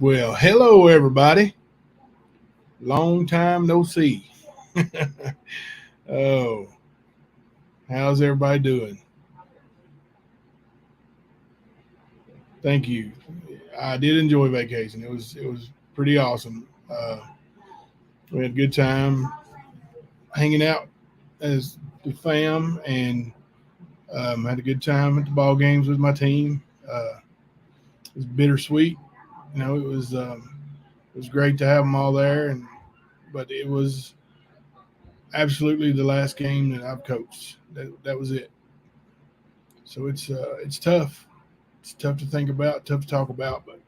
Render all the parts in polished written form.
Well, hello everybody. Long time no see. Oh, how's everybody doing? Thank you. I did enjoy vacation. It was pretty awesome. We had a good time hanging out as the fam, and had a good time at the ball games with my team. It was bittersweet. It was great to have them all there, and but it was absolutely the last game that I've coached. That was it. So it's tough. It's tough to think about, tough to talk about, but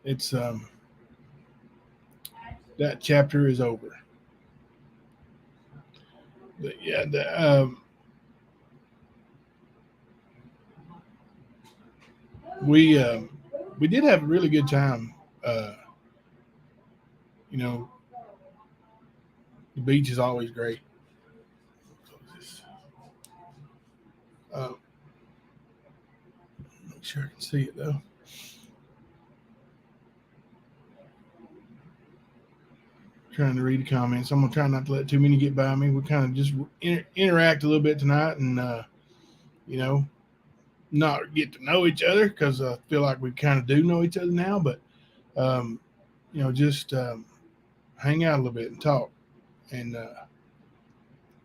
it's that chapter is over. Yeah, we we did have a really good time. Uh, you know, the beach is always great. Uh, make sure I can see it though. Trying to read the comments. I'm gonna try not to let too many get by me. We kind of just interact a little bit tonight, and you know, not get to know each other because I feel like we kind of do know each other now. But um, just hang out a little bit and talk, and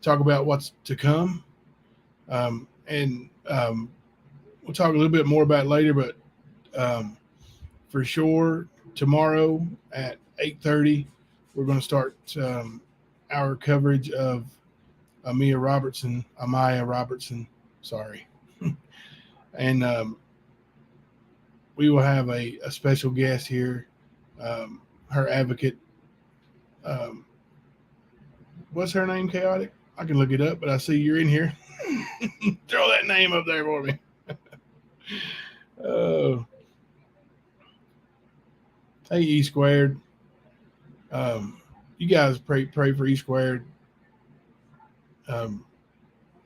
talk about what's to come. And we'll talk a little bit more about it later, but um, for sure tomorrow at 8:30 we're going to start our coverage of Amaya Robertson, sorry, and we will have a special guest here, her advocate. Um, what's her name? Chaotic. I can look it up, but I see you're in here. Throw that name up there for me. Uh, hey, E squared. You guys pray for E squared. Um,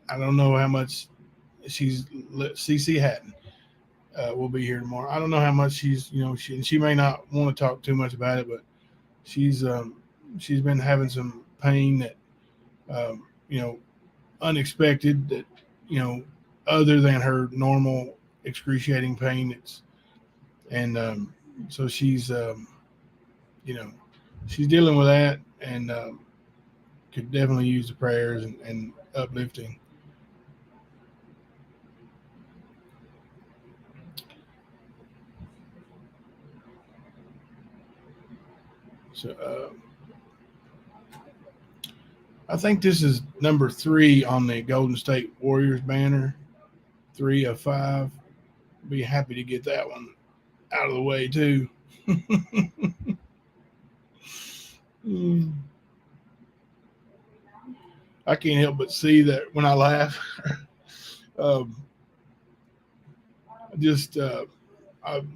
I don't know how much she's CC Hatton will be here tomorrow. I don't know how much she may not want to talk too much about it, but she's she's been having some pain that you know unexpected, that you know other than her normal excruciating pain. It's and so you know she's dealing with that, and could definitely use the prayers and uplifting. So I think this is number three on the Golden State Warriors banner, 3 of 5. Be happy to get that one out of the way too. Mm. I can't help but see that when I laugh. um, just I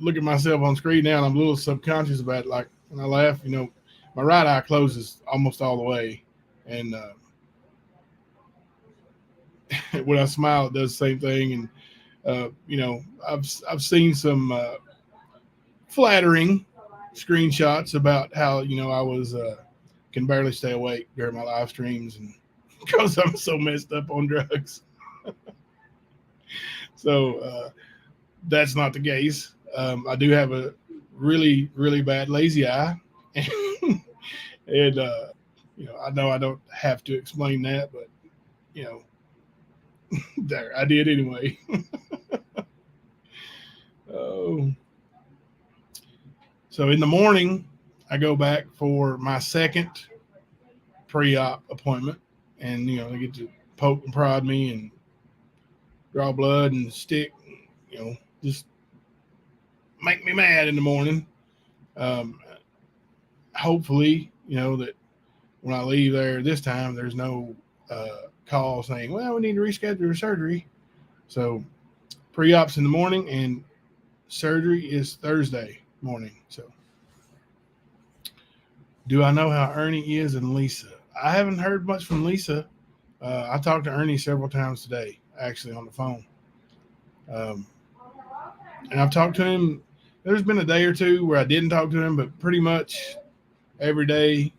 look at myself on screen now, and I'm a little subconscious about it. Like when I laugh, my right eye closes almost all the way, and when I smile, it does the same thing. And I've seen some flattering screenshots about how I was can barely stay awake during my live streams, and because I'm so messed up on drugs. So that's not the case. I do have a really really bad lazy eye, and I know I don't have to explain that, but you know there I did anyway. Oh, so in the morning I go back for my second pre-op appointment, and they get to poke and prod me and draw blood and stick, just make me mad in the morning. Um, Hopefully, that when I leave there this time, there's no call saying, "Well, we need to reschedule your surgery." So pre-ops in the morning, and surgery is Thursday morning. So, do I know how Ernie is and Lisa? I haven't heard much from Lisa. I talked to Ernie several times today, actually on the phone, um, and I've talked to him there's been a day or two where I didn't talk to him, but pretty much every day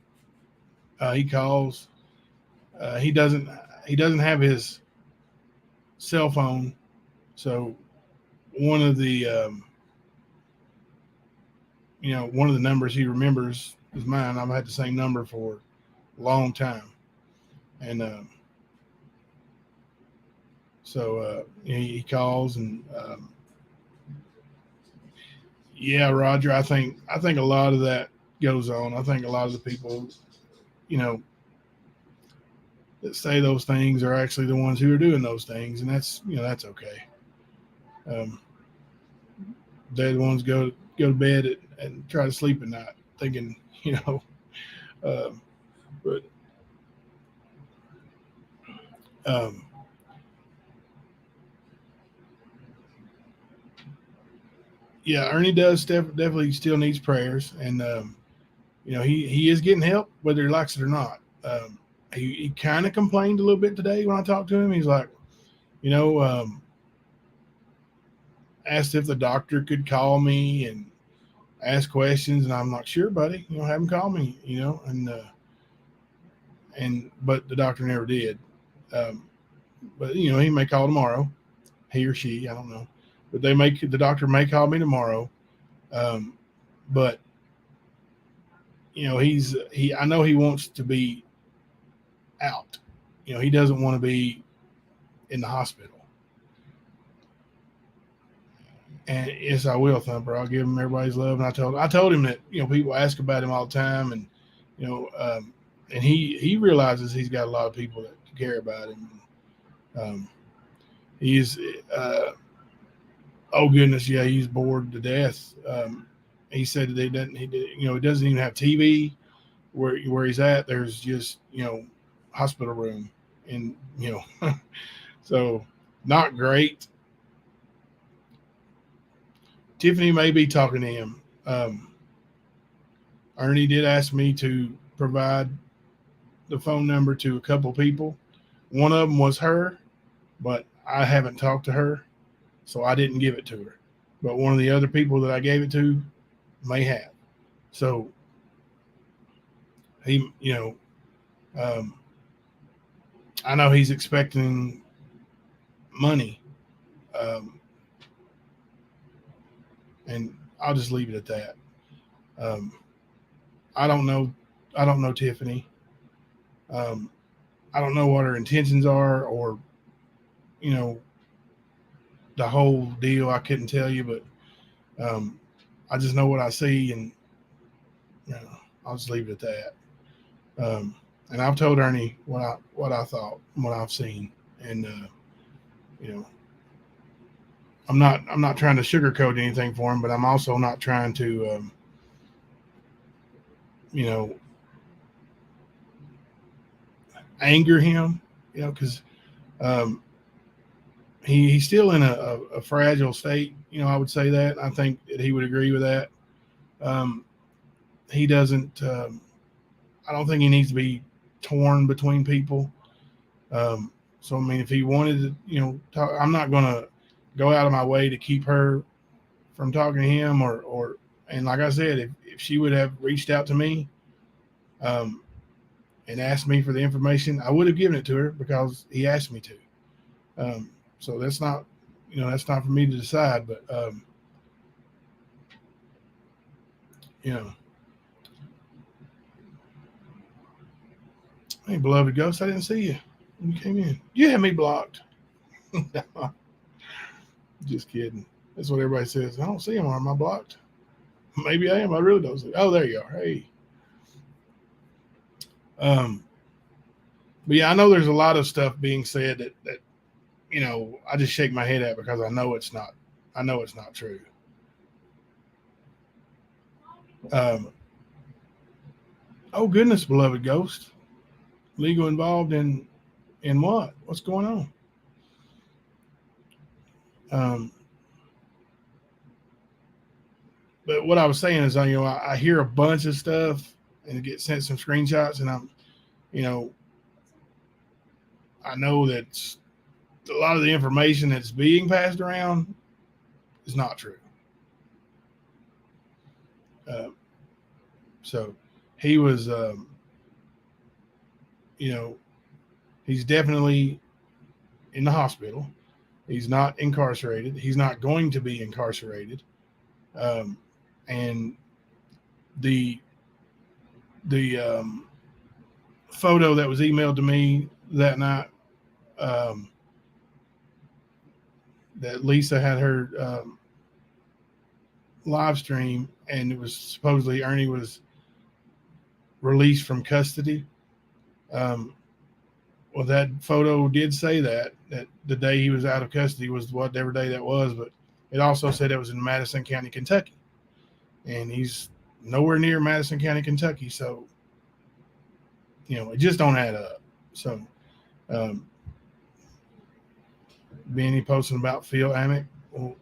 he calls. He doesn't have his cell phone, so one of the one of the numbers he remembers is mine. I've had the same number for a long time, and so he calls and yeah, Roger. I think a lot of that goes on. I think a lot of the people, you know, that say those things are actually the ones who are doing those things, and that's okay. Um, they're the ones go to bed and try to sleep at night, thinking, um, but um, yeah, Ernie does definitely still needs prayers, and he is getting help whether he likes it or not. He kind of complained a little bit today when I talked to him. He's like, you know, asked if the doctor could call me and ask questions, and I'm like, sure, buddy, have him call me, and but the doctor never did. Um, but he may call tomorrow, he or she, I don't know, but the doctor may call me tomorrow. Um, but I know he wants to be out. He doesn't want to be in the hospital. And yes, I will, Thumper. I'll give him everybody's love. And I told him that people ask about him all the time, and and he realizes he's got a lot of people that care about him. He's oh goodness, yeah, he's bored to death. He said that he doesn't even have TV where he's at. There's just hospital room, and so not great. Tiffany may be talking to him. Ernie did ask me to provide the phone number to a couple people. One of them was her, but I haven't talked to her, so I didn't give it to her. But one of the other people that I gave it to may have. So he, I know he's expecting money, and I'll just leave it at that. Um, I don't know. I don't know Tiffany. Um, I don't know what her intentions are, or the whole deal. I couldn't tell you, but I just know what I see, and I'll just leave it at that. And I've told Ernie what I thought, what I've seen, and you know, I'm not trying to sugarcoat anything for him, but I'm also not trying to you know anger him, because um, he's still in a fragile state. I would say that. I think that he would agree with that. Um, he doesn't. I don't think he needs to be torn between people. So I mean, if he wanted to, talk, I'm not going to go out of my way to keep her from talking to him, or and like I said, if she would have reached out to me, and asked me for the information, I would have given it to her because he asked me to. So that's not, that's not for me to decide, but hey, beloved ghost, I didn't see you when you came in. You had me blocked. Just kidding. That's what everybody says. I don't see him. Am I blocked? Maybe I am. I really don't see. Oh, there you are. Hey. But yeah, I know there's a lot of stuff being said that I just shake my head at because I know it's not. I know it's not true. Oh goodness, beloved ghost. Legal involved in what? What's going on? But what I was saying is, I hear a bunch of stuff and get sent some screenshots, and I'm, I know that a lot of the information that's being passed around is not true. So he was, he's definitely in the hospital. He's not incarcerated. He's not going to be incarcerated. And the photo that was emailed to me that night, that Lisa had her live stream, and it was supposedly Ernie was released from custody. Well, that photo did say that the day he was out of custody was whatever day that was, but it also said it was in Madison County, Kentucky, and he's nowhere near Madison County, Kentucky. So, it just don't add up. So, Benny posting about Phil Amick. Well,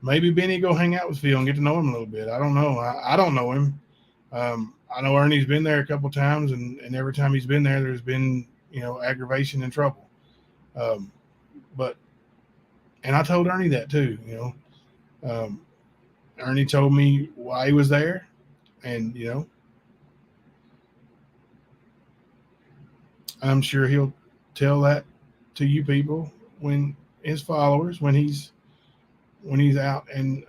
maybe Benny go hang out with Phil and get to know him a little bit. I don't know. I don't know him. I know Ernie's been there a couple times, and every time he's been there, there's been aggravation and trouble. But I told Ernie that too. Ernie told me why he was there, and I'm sure he'll tell that to you people, when his followers, when he's out and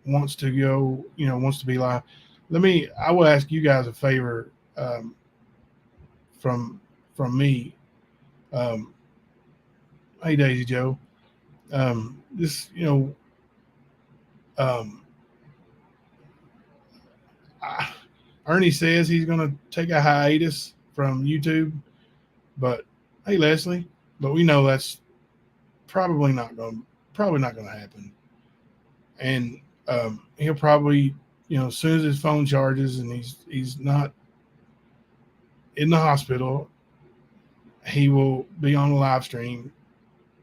wants to go, wants to be live. I will ask you guys a favor, from me. Hey, Daisy Joe. This, Ernie says he's going to take a hiatus from YouTube, but hey, Leslie, but we know that's probably not going to happen. And he'll probably, as soon as his phone charges and he's not in the hospital, he will be on a live stream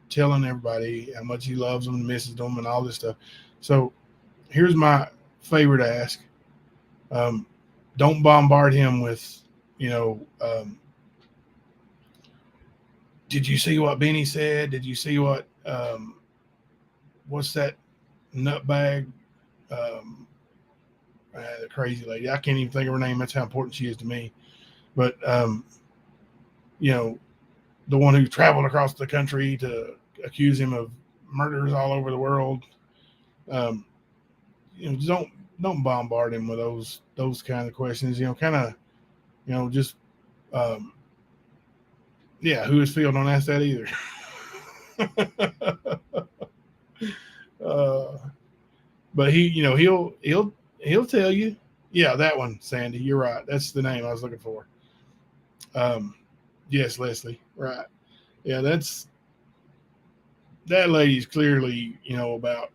telling everybody how much he loves them and misses them and all this stuff. So here's my favorite ask. Don't bombard him with, did you see what Benny said? Did you see what, what's that nutbag? The crazy lady. I can't even think of her name. That's how important she is to me. But, the one who traveled across the country to accuse him of murders all over the world. Don't bombard him with those kind of questions. Just who is Phil? Don't ask that either. But he'll tell you. Yeah, that one, Sandy. You're right. That's the name I was looking for. Yes, Leslie. Right. Yeah, that lady's clearly, about,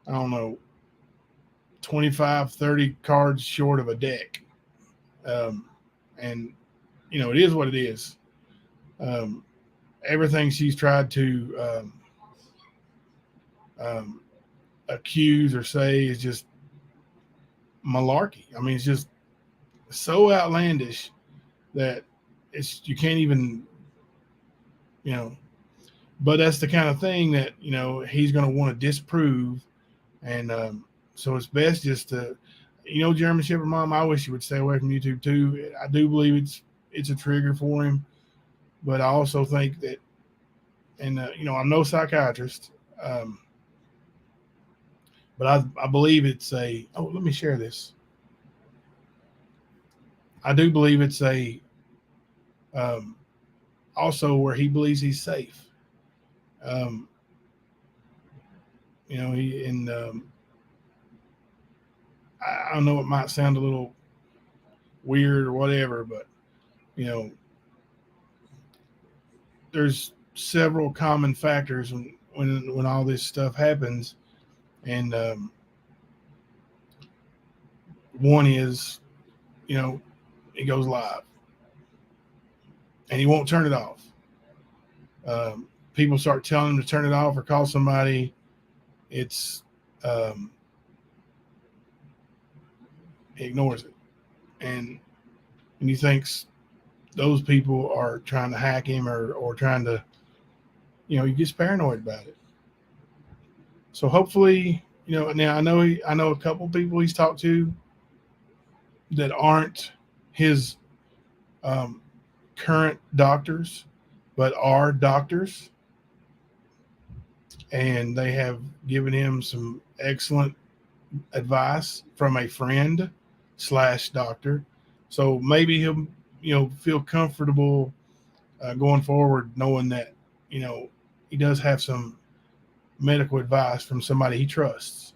I don't know, 25, 30 cards short of a deck. And, it is what it is. Everything she's tried to accuse or say is just malarkey. I mean, it's just so outlandish that you can't even, but that's the kind of thing that, he's going to want to disprove. And so it's best just to, German Shepherd Mom, I wish you would stay away from YouTube too. I do believe it's a trigger for him, but I also think that, and I'm no psychiatrist, but I believe it's let me share this. I do believe it's also where he believes he's safe. I don't know, it might sound a little weird or whatever, but there's several common factors when all this stuff happens, and one is, he goes live and he won't turn it off. People start telling him to turn it off or call somebody. It's he ignores it, and he thinks those people are trying to hack him or trying to, he gets paranoid about it. So hopefully, Now I know a couple people he's talked to that aren't his um, current doctors, but are doctors, and they have given him some excellent advice from a friend slash doctor. So maybe he'll feel comfortable going forward, knowing that he does have some medical advice from somebody he trusts.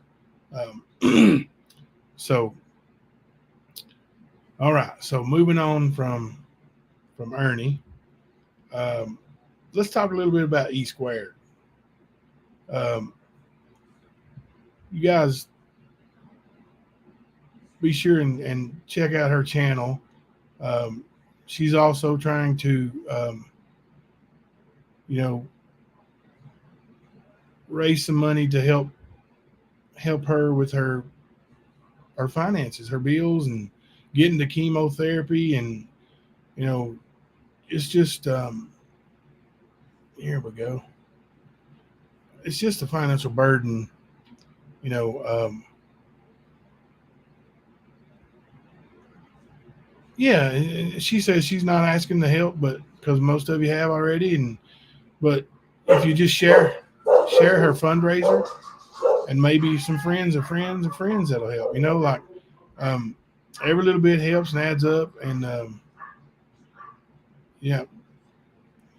So all right, so moving on from Ernie, um, let's talk a little bit about E squared. Um, you guys be sure and check out her channel. Um, she's also trying to, you know, raise some money to help her with her finances, her bills, and getting to chemotherapy, and you know, it's just here we go. It's just a financial burden, you know. Yeah, and she says she's not asking to help, but because most of you have already, but if you just share her fundraiser, and maybe some friends of friends of friends that'll help. Like um, every little bit helps and adds up. And yeah,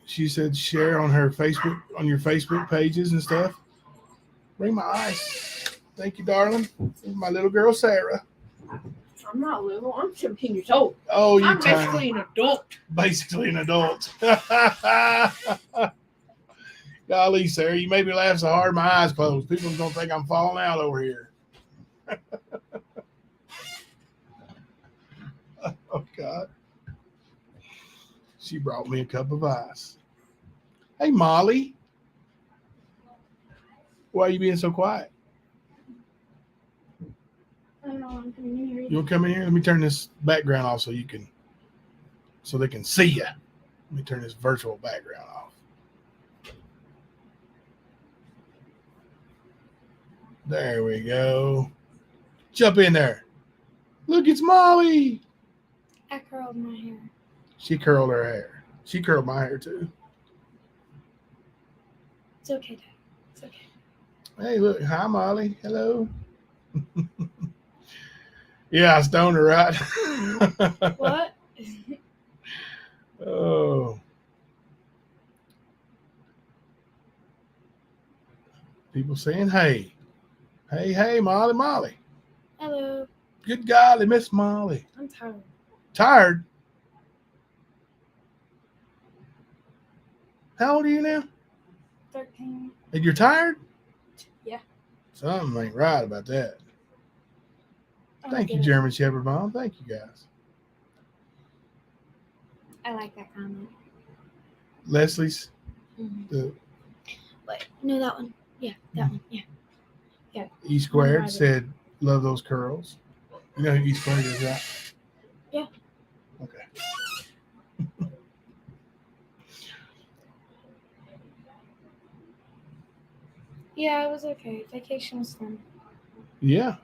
she said share on her Facebook, on your Facebook pages and stuff. Bring my ice. Thank you, darling. My little girl Sarah. I'm not little. I'm 17 years old. Oh, I'm basically an adult. Basically an adult. Golly, Sarah, you made me laugh so hard my eyes closed. People don't think I'm falling out over here. Oh, God. She brought me a cup of ice. Hey, Molly. Why are you being so quiet? I don't know. I'm coming in here. You want to come in here? Let me turn this background off so they can see you. Let me turn this virtual background off. There we go. Jump in there. Look, it's Molly. I curled my hair. She curled her hair. She curled my hair too. It's okay, Dad. It's okay. Hey, look. Hi, Molly. Hello. Yeah, I stoned her, right? What? Oh. People saying, hey. Hey, Molly. Hello. Good golly, Miss Molly. I'm tired. Tired? How old are you now? 13. And you're tired? Yeah. Something ain't right about that. Thank you, it. German Shepherd Mom. Thank you, guys. I like that comment. Leslie's. Mm-hmm. Wait, no, that one. Yeah, that one. Yeah. E squared said, love those curls. You know who E squared is, right? Yeah. Okay. Yeah, it was okay. Vacation was fun. Yeah.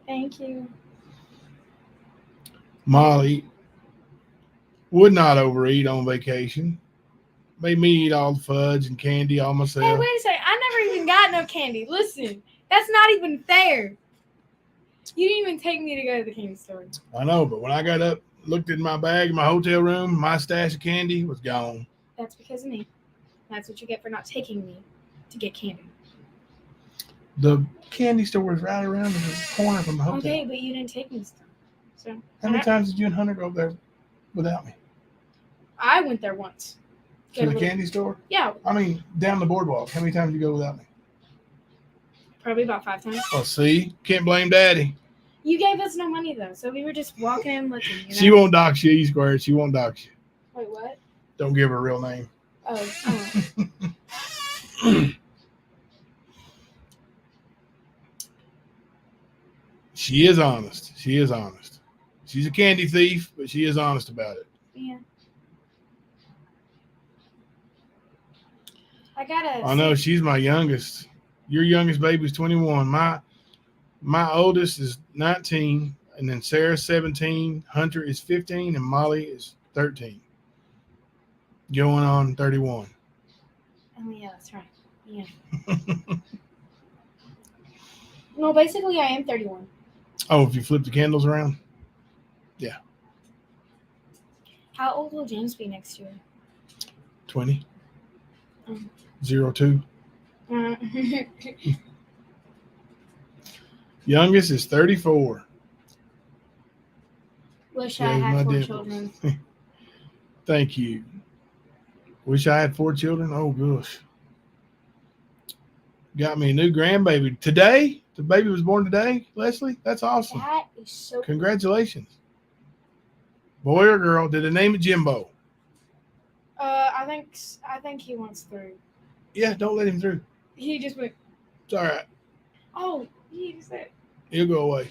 Thank you. Molly would not overeat on vacation. Made me eat all the fudge and candy all myself. Hey, wait a second. I never even got no candy. Listen, that's not even fair. You didn't even take me to go to the candy store. I know, but when I got up, looked in my bag in my hotel room, my stash of candy was gone. That's because of me. That's what you get for not taking me to get candy. The candy store was right around the corner from the hotel. Okay, but you didn't take me to them. So how many times did you and Hunter go there without me? I went there once. To the candy store? Yeah. I mean, down the boardwalk. How many times did you go without me? Probably about 5 times. Well, see? Can't blame Daddy. You gave us no money, though, so we were just walking and looking. You know? She won't dox you, E-squared. She won't dox you. Wait, what? Don't give her a real name. Oh. She is honest. She is honest. She's a candy thief, but she is honest about it. Yeah. I know she's my youngest. Your youngest baby is 21. My oldest is 19, and then Sarah's 17, Hunter is 15, and Molly is 13. Going on 31. Oh yeah, that's right. Yeah. No, basically I am 31. Oh, if you flip the candles around? Yeah. How old will James be next year? 20. Um. 02. Uh, Youngest is 34. Wish I There's had my 4 dimples. children. Thank you. Wish I had 4 children. Oh, gosh. Got me a new grandbaby today. The baby was born today, Leslie. That's awesome. That is so. Congratulations. Boy or girl? Did they name it Jimbo? I think he wants through. Yeah, don't let him through. He just went. It's all right. Oh, he said. He'll go away.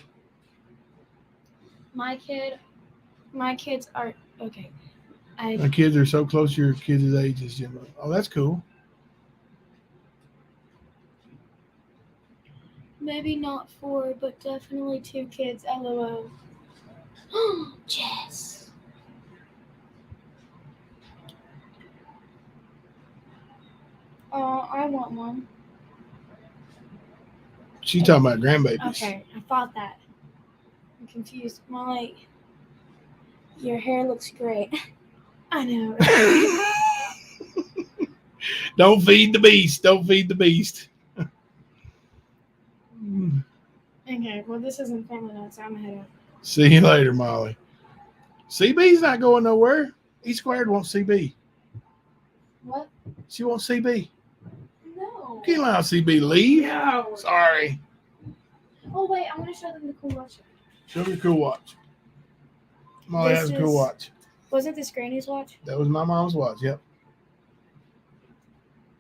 My kids are okay. My kids are so close to your kids' age as Jimbo. Oh, that's cool. Maybe not 4, but definitely 2 kids. LOL. Jess. I want one. She's talking about grandbabies. Okay, I thought that. I'm confused. Molly, your hair looks great. I know. Don't feed the beast. Don't feed the beast. Okay, well, this isn't family notes, so I'm heading out. See you later, Molly. CB's not going nowhere. E squared wants CB. What? She wants CB. No. You can't allow CB to leave. No. Sorry. Oh, wait, I want to show them the cool watch. Show me a cool watch. Molly This has a cool is- watch. Wasn't this Granny's watch? That was my mom's watch. Yep.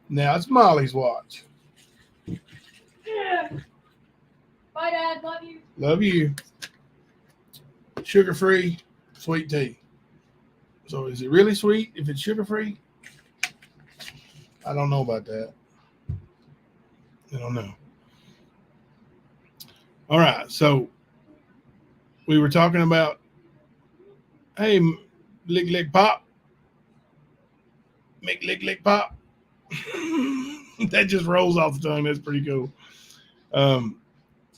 Now it's Molly's watch. Yeah. Bye, Dad. Love you. Love you. Sugar-free, sweet tea. So is it really sweet if it's sugar-free? I don't know about that. I don't know. All right. So we were talking about, hey, lick, lick, pop. Make lick, lick, pop. That just rolls off the tongue. That's pretty cool.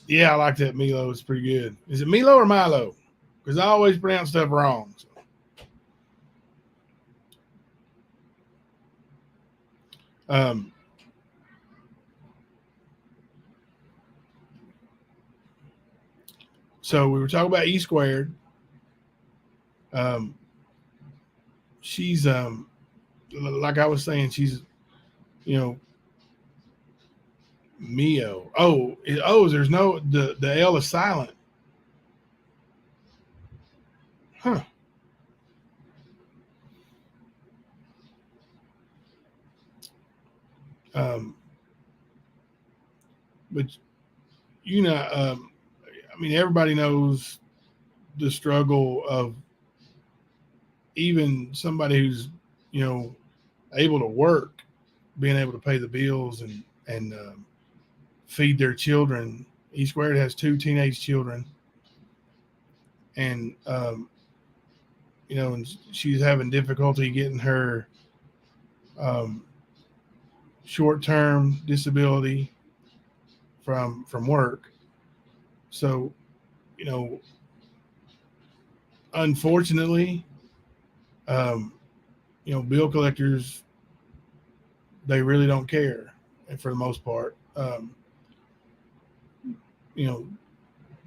Yeah, I like that Milo. It's pretty good. Is it Milo or Milo? Because I always pronounce stuff wrong. So we were talking about E squared. She's like I was saying, she's Mio. There's no the L is silent. Huh. But I mean, everybody knows the struggle of even somebody who's able to work, being able to pay the bills and feed their children. E squared has 2 teenage children, and and she's having difficulty getting her short-term disability from work. So, unfortunately, bill collectors, they really don't care, and for the most part, the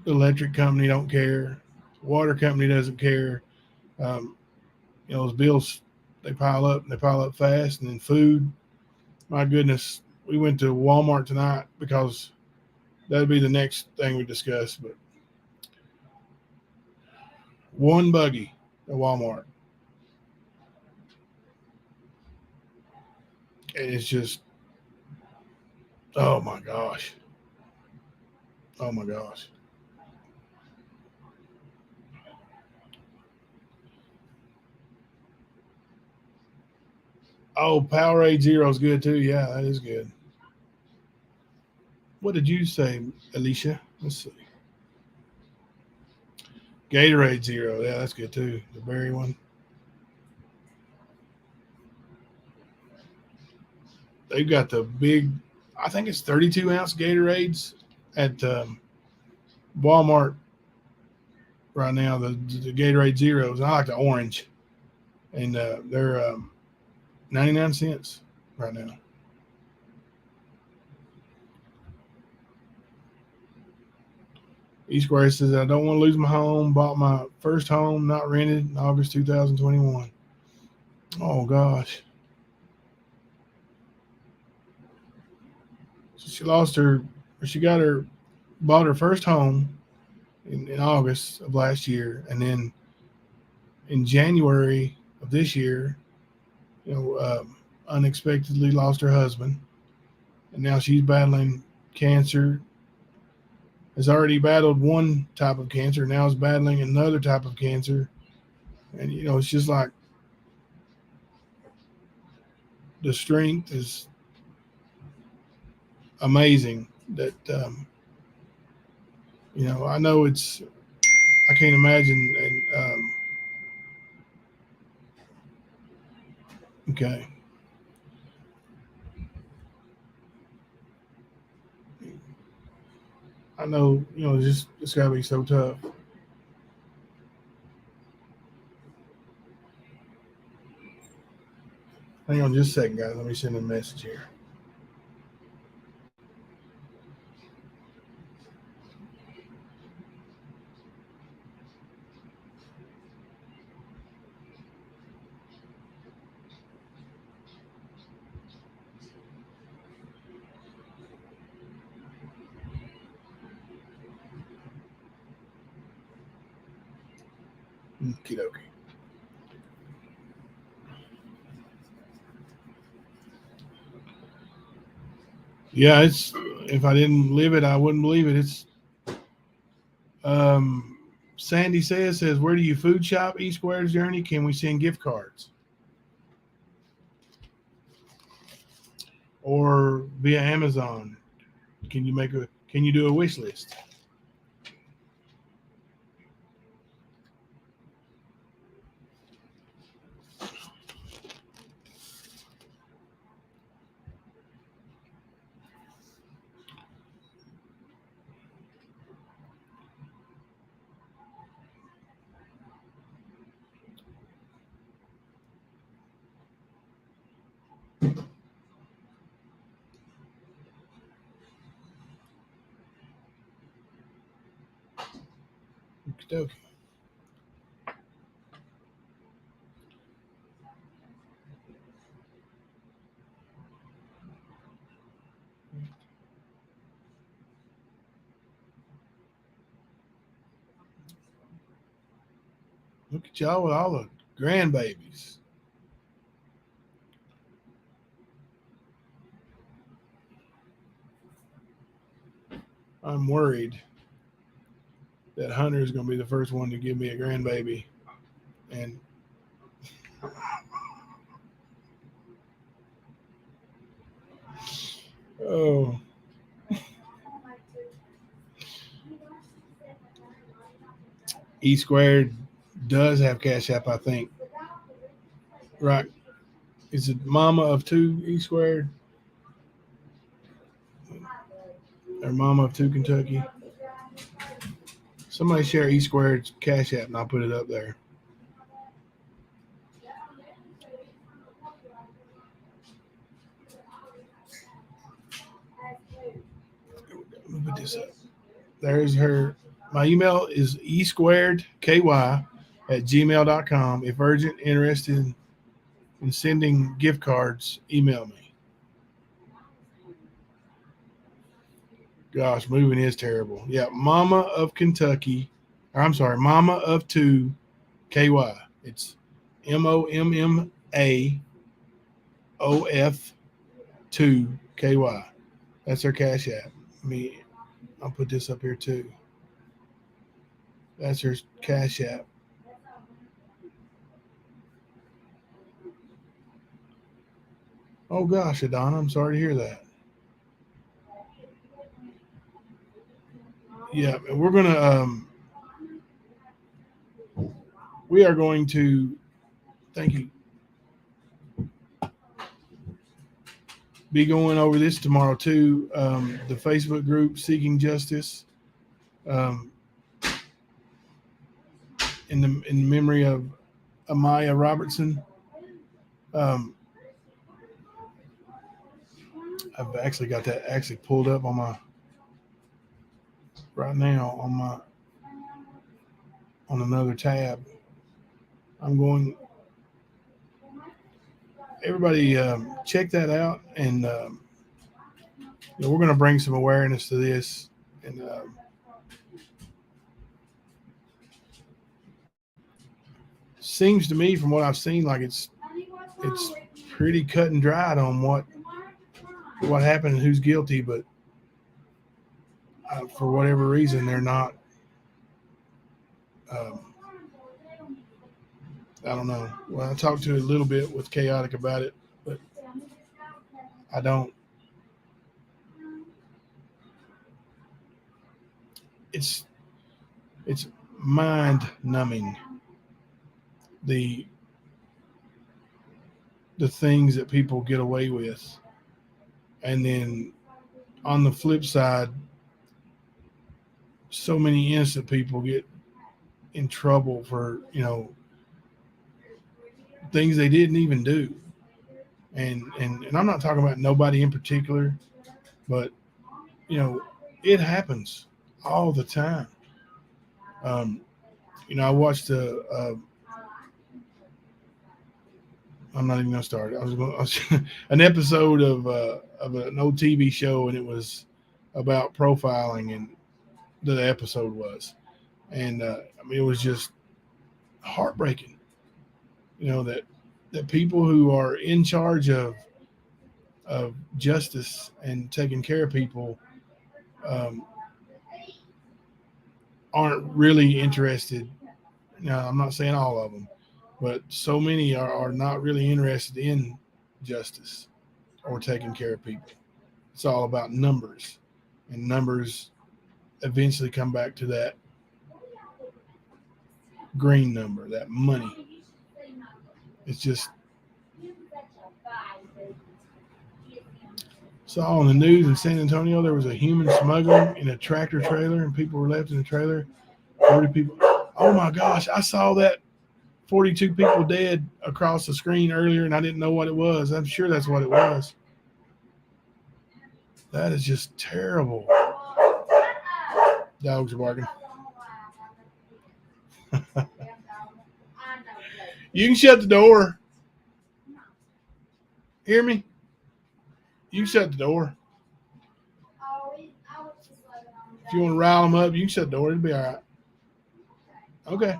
electric company don't care, water company doesn't care. Those bills, they pile up and they pile up fast. And then food, my goodness, we went to Walmart tonight because that'd be the next thing we discuss. But one buggy at Walmart, and it's just, oh my gosh. Oh my gosh. Oh, Powerade Zero is good too. Yeah, that is good. What did you say, Alicia? Let's see. Gatorade Zero. Yeah, that's good too. The berry one. They've got the big, I think it's 32-ounce Gatorades at Walmart right now. The Gatorade Zeros. I like the orange, and they're 99 cents right now. E Square says, I don't want to lose my home. Bought my first home, not rented, in August 2021. Oh, gosh. So she lost her, or she bought her first home in August of last year. And then in January of this year, unexpectedly lost her husband. And now she's battling cancer. Has already battled one type of cancer. Now is battling another type of cancer. And, it's just like the strength is amazing that, I know I can't imagine. And, okay. I know, it's got to be so tough. Hang on just a second, guys. Let me send a message here. Okie dokie. Yeah, if I didn't live it, I wouldn't believe it. It's um, Sandy says, where do you food shop? E Square's Journey. Can we send gift cards or via Amazon? Can you do a wish list? Okie dokie. Look at y'all with all the grandbabies. I'm worried that Hunter is going to be the first one to give me a grandbaby. And oh, E Squared does have Cash App, I think. Right. Is it Mama of Two E Squared? Or Mama of Two Kentucky? Somebody share E Squared's Cash App and I'll put it up there. Let me put this up. There's her. My email is esquaredky@gmail.com. If urgent, interested in sending gift cards, email me. Gosh, moving is terrible. Yeah, Mama of Kentucky. I'm sorry, Mama of Two KY. It's MOMMAOF2 KY. That's her Cash App. I'll put this up here too. That's her Cash App. Oh gosh, Adonna, I'm sorry to hear that. yeah, and we are going to thank you. Be going over this tomorrow too. The Facebook group Seeking Justice, um, in memory of Amaya Robertson. Um, I've actually got that actually pulled up on my right now on another tab. I'm going. Everybody, check that out, and we're going to bring some awareness to this. And seems to me, from what I've seen, like it's pretty cut and dried on what happened and who's guilty, but for whatever reason, they're not. Um, I don't know. Well, I talked to a little bit with Chaotic about it, but I don't. It's it's mind numbing the the things that people get away with, and then on the flip side, so many innocent people get in trouble for things they didn't even do. And I'm not talking about nobody in particular, but you know, it happens all the time. Um, I watched I'm not even gonna start. An episode of an old TV show, and it was about profiling, and the episode was, and I mean, it was just heartbreaking. That people who are in charge of justice and taking care of people um, aren't really interested. Now, I'm not saying all of them, but so many are not really interested in justice or taking care of people. It's all about numbers, and numbers eventually come back to that green number, that money. It's just saw on the news in San Antonio there was a human smuggling in a tractor trailer, and people were left in the trailer. 40 people. Oh my gosh, I saw that 42 people dead across the screen earlier, and I didn't know what it was. I'm sure that's what it was. That is just terrible. Dogs are barking. You can shut the door. Hear me? You can shut the door. If you want to rile them up, you can shut the door. It'll be all right. Okay.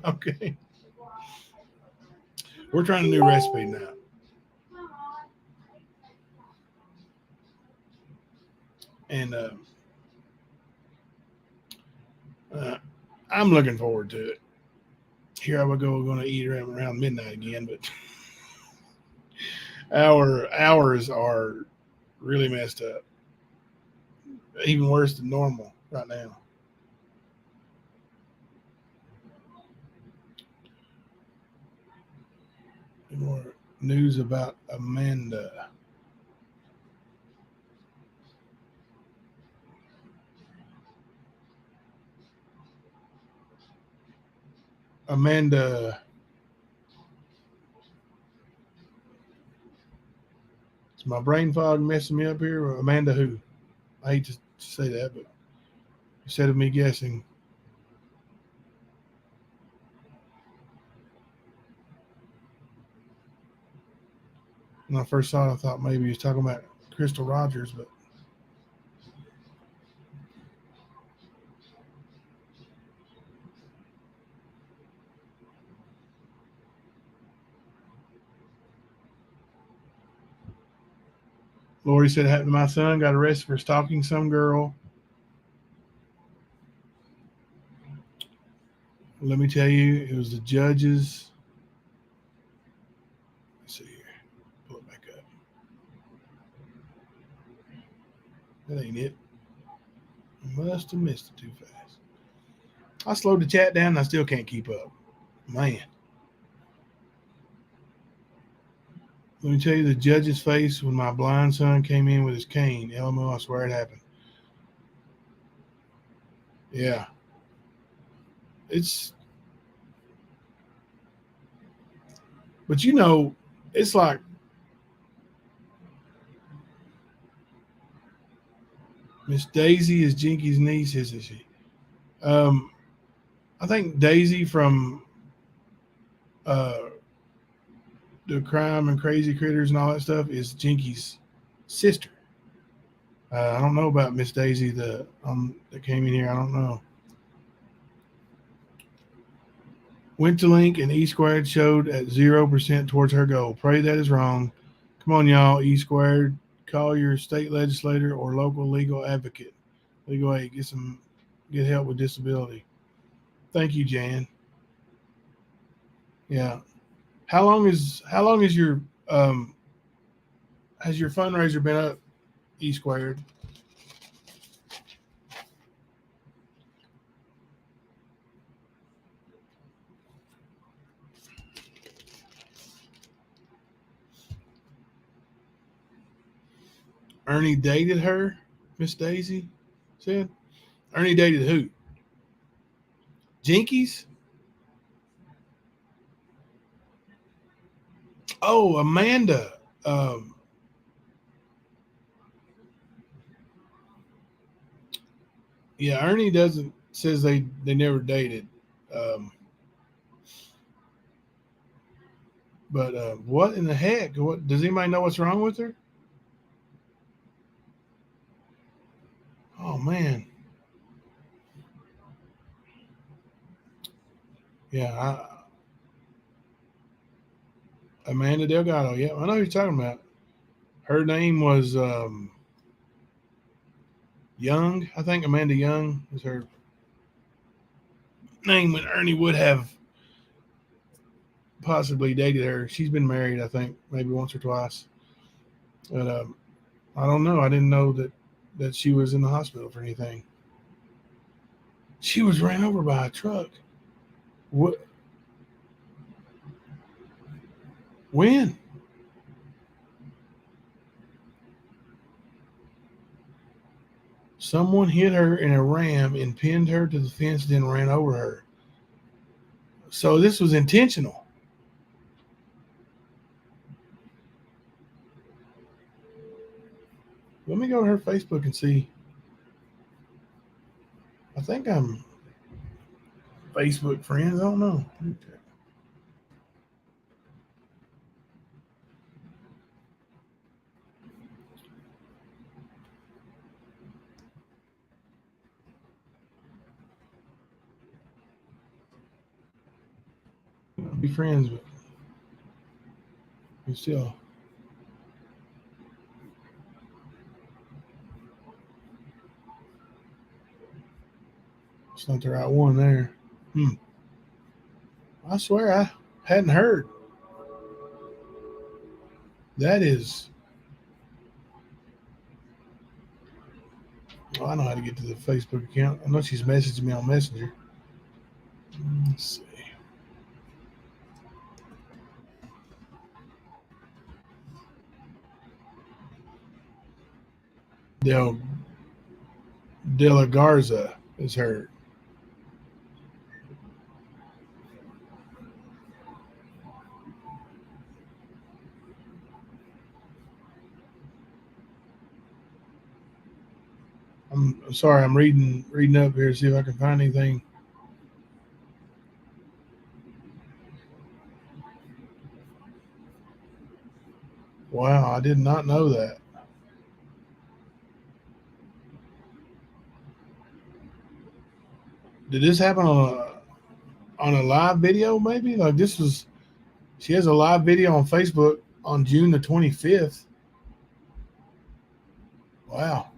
Okay. We're trying a new recipe now. And I'm looking forward to it. Here I will go. We're going to eat around midnight again, but our hours are really messed up. Even worse than normal right now. More news about Amanda. Amanda. Is my brain fog messing me up here? Amanda who? I hate to say that, but instead of me guessing, when I first saw it, I thought maybe he was talking about Crystal Rogers, but Lori said it happened to my son, got arrested for stalking some girl. Let me tell you, it was the judges. Let's see here. Pull it back up. That ain't it. Must have missed it too fast. I slowed the chat down and I still can't keep up. Man. Let me tell you the judge's face when my blind son came in with his cane. LMO, I swear it happened. Yeah. But you know, it's like Miss Daisy is Jinky's niece, isn't she? I think Daisy from the Crime and Crazy Critters and all that stuff is Jinky's sister. I don't know about Miss Daisy that came in here. I don't know. Went to link and E squared showed at 0% towards her goal. Pray that is wrong. Come on, y'all. E squared, call your state legislator or local legal advocate. Legal aid. Get help with disability. Thank you, Jan. Yeah. How long is your has your fundraiser been up, E squared? Ernie dated her, Miss Daisy said. Ernie dated who? Jinkies? Oh, Amanda. Yeah, Ernie says they never dated. But what in the heck? What does anybody know what's wrong with her? Oh man. Yeah, Amanda Delgado. Yeah, I know who you're talking about. Her name was Young. I think Amanda Young is her name when Ernie would have possibly dated her. She's been married, I think, maybe once or twice. But I don't know. I didn't know that she was in the hospital for anything. She was ran over by a truck. What? When? Someone hit her in a ram and pinned her to the fence, then ran over her. So this was intentional. Let me go to her Facebook and see. I think I'm Facebook friends. I don't know. Be friends, but still. It's not the right one there. I swear I hadn't heard. That is. Oh, I know how to get to the Facebook account. I know she's messaging me on Messenger. Let's see. De La Garza is her. I'm sorry. I'm reading up here to see if I can find anything. Wow, I did not know that. Did this happen on a live video? Maybe like this was. She has a live video on Facebook on June the 25th. Wow.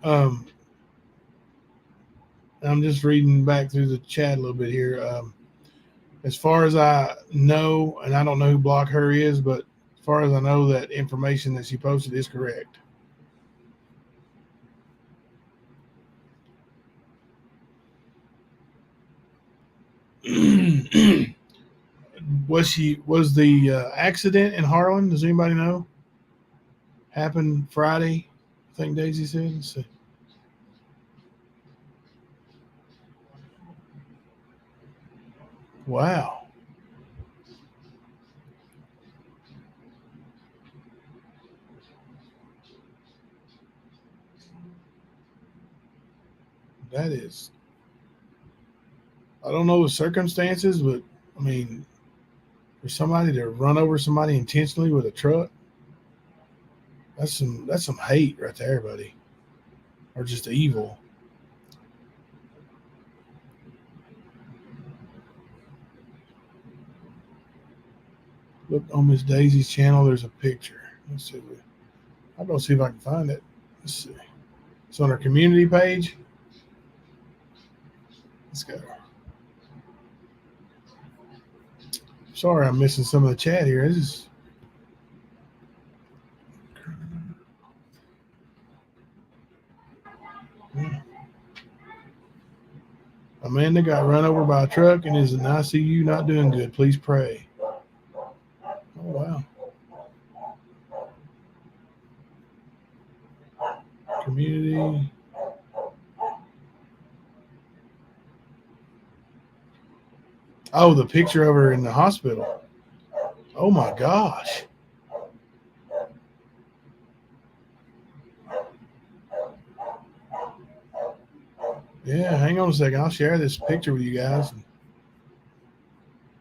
Um, I'm just reading back through the chat a little bit here. As far as I know, and I don't know who Block Her is, but as far as I know, that information that she posted is correct. Was the accident in Harlan? Does anybody know? Happened Friday, I think Daisy said. Let's see. Wow. That is, I don't know the circumstances, but I mean, for somebody to run over somebody intentionally with a truck, that's some hate right there, buddy, or just evil. Look on Miss Daisy's channel. There's a picture. Let's see. I'll go see if I can find it. Let's see. It's on our community page. Let's go. Sorry, I'm missing some of the chat here. This is. Amanda got run over by a truck and is in ICU, not doing good. Please pray. Oh, wow. Community. Oh, the picture of her in the hospital. Oh, my gosh. Yeah, hang on a second. I'll share this picture with you guys.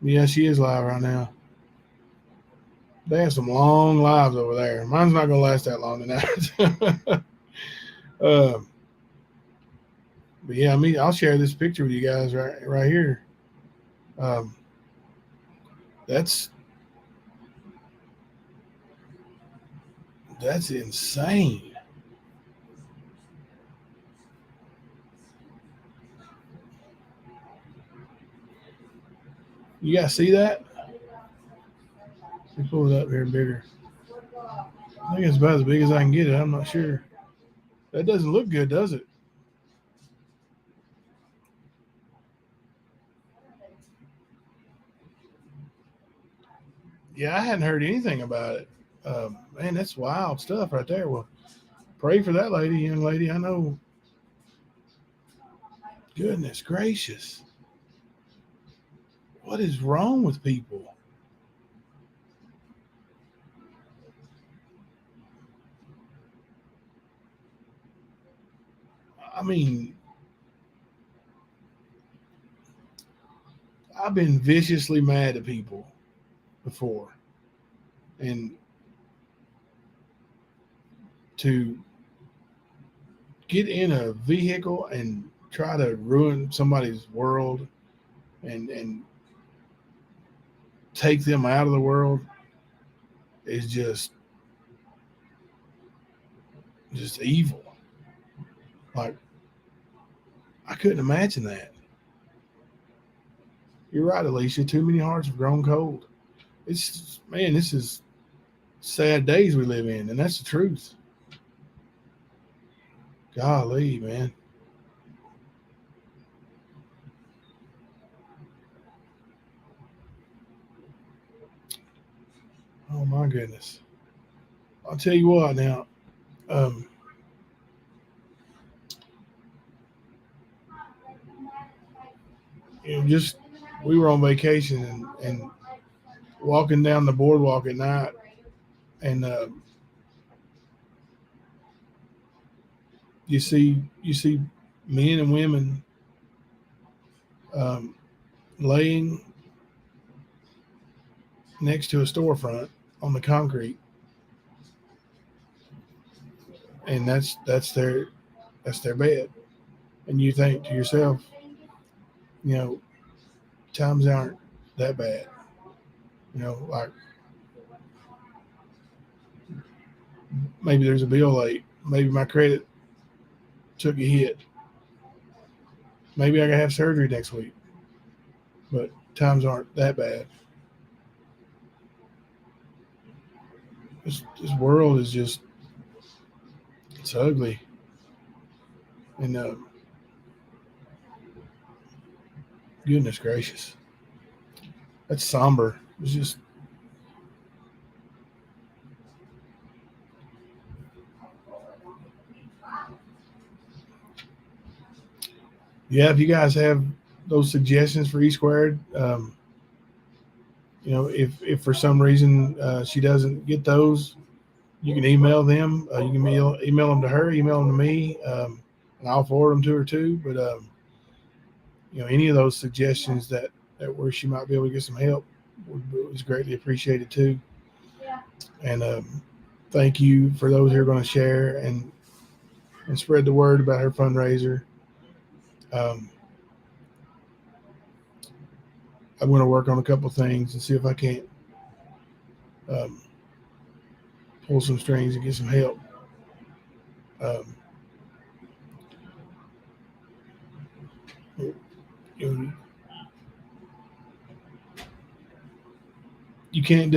Yeah, she is live right now. They have some long lives over there. Mine's not going to last that long tonight. But yeah, I'll share this picture with you guys right here. That's insane. You guys see that? Let me pull it up here bigger. I think it's about as big as I can get it. I'm not sure. That doesn't look good, does it? Yeah, I hadn't heard anything about it. Man, that's wild stuff right there. Well, pray for that lady, young lady. I know. Goodness gracious. What is wrong with people? I mean, I've been viciously mad at people before. And to get in a vehicle and try to ruin somebody's world and take them out of the world is just evil. Like, I couldn't imagine that. You're right, Alicia. Too many hearts have grown cold. It's, man, this is sad days we live in, and that's the truth. Golly, man. Oh my goodness. I'll tell you what now. Um, just we were on vacation and walking down the boardwalk at night, and you see men and women um, laying next to a storefront on the concrete, and that's their bed. And you think to yourself, times aren't that bad. Like maybe there's a bill late. Maybe my credit took a hit. Maybe I gotta have surgery next week, but times aren't that bad. This world is just, it's ugly. And goodness gracious, that's somber. It's just, yeah, if you guys have those suggestions for E squared, if for some reason she doesn't get those, you can email them. You can email them to her, email them to me, and I'll forward them to her too. But any of those suggestions that where she might be able to get some help was greatly appreciated too. And thank you for those who are going to share and spread the word about her fundraiser. I'm going to work on a couple things and see if I can't pull some strings and get some help. You can't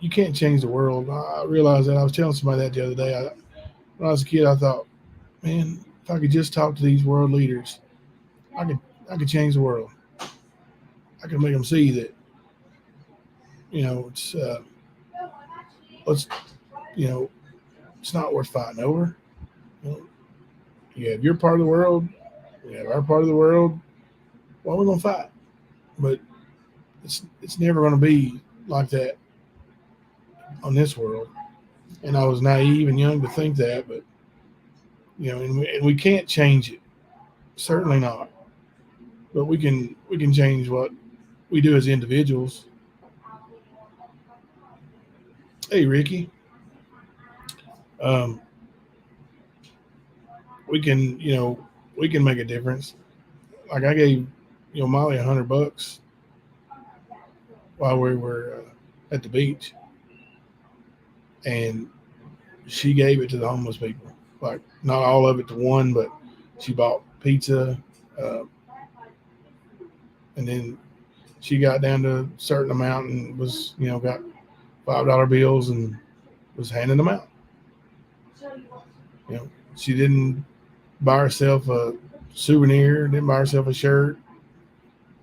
you can't change the world. I realized that. I was telling somebody that the other day. When I was a kid, I thought, man, if I could just talk to these world leaders, I could change the world. I could make them see that, it's it's not worth fighting over. You have your part of the world, we have our part of the world. Why are we gonna fight? But it's never gonna be like that on this world. And I was naive and young to think that, but and we can't change it. Certainly not. But we can change what we do as individuals. Hey, Ricky. We can make a difference. Like I gave Molly $100 while we were at the beach, and she gave it to the homeless people. Like not all of it to one, but she bought pizza, and then she got down to a certain amount and was got $5 bills and was handing them out. She didn't buy herself a souvenir, didn't buy herself a shirt.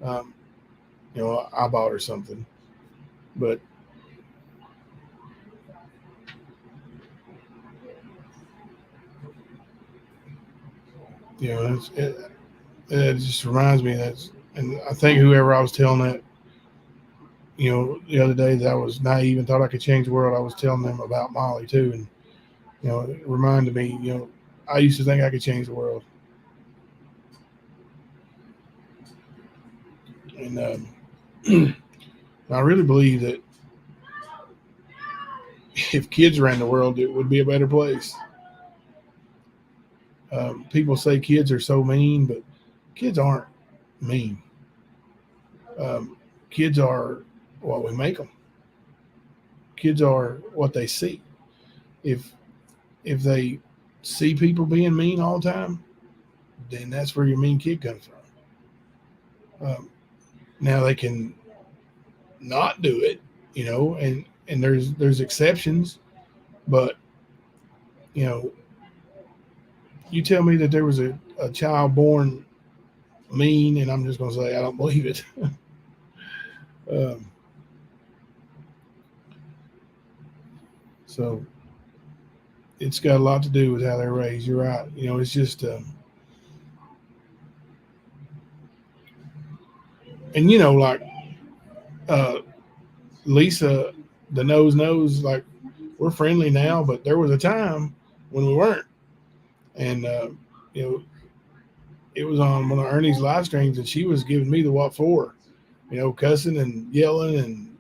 I bought her something, but it just reminds me and I think whoever I was telling that, the other day that I was naive and thought I could change the world, I was telling them about Molly too, and it reminded me, I used to think I could change the world, and I really believe that if kids ran the world, it would be a better place. People say kids are so mean, but kids aren't mean. Kids are what we make them. Kids are what they see. If they see people being mean all the time, then that's where your mean kid comes from. Now they can not do it, and there's exceptions, but you tell me that there was a child born mean, and I'm just going to say I don't believe it. So it's got a lot to do with how they're raised. You're right. It's just and like Lisa, the knows, like we're friendly now, but there was a time when we weren't. And it was on one of Ernie's live streams, and she was giving me the what for, cussing and yelling, and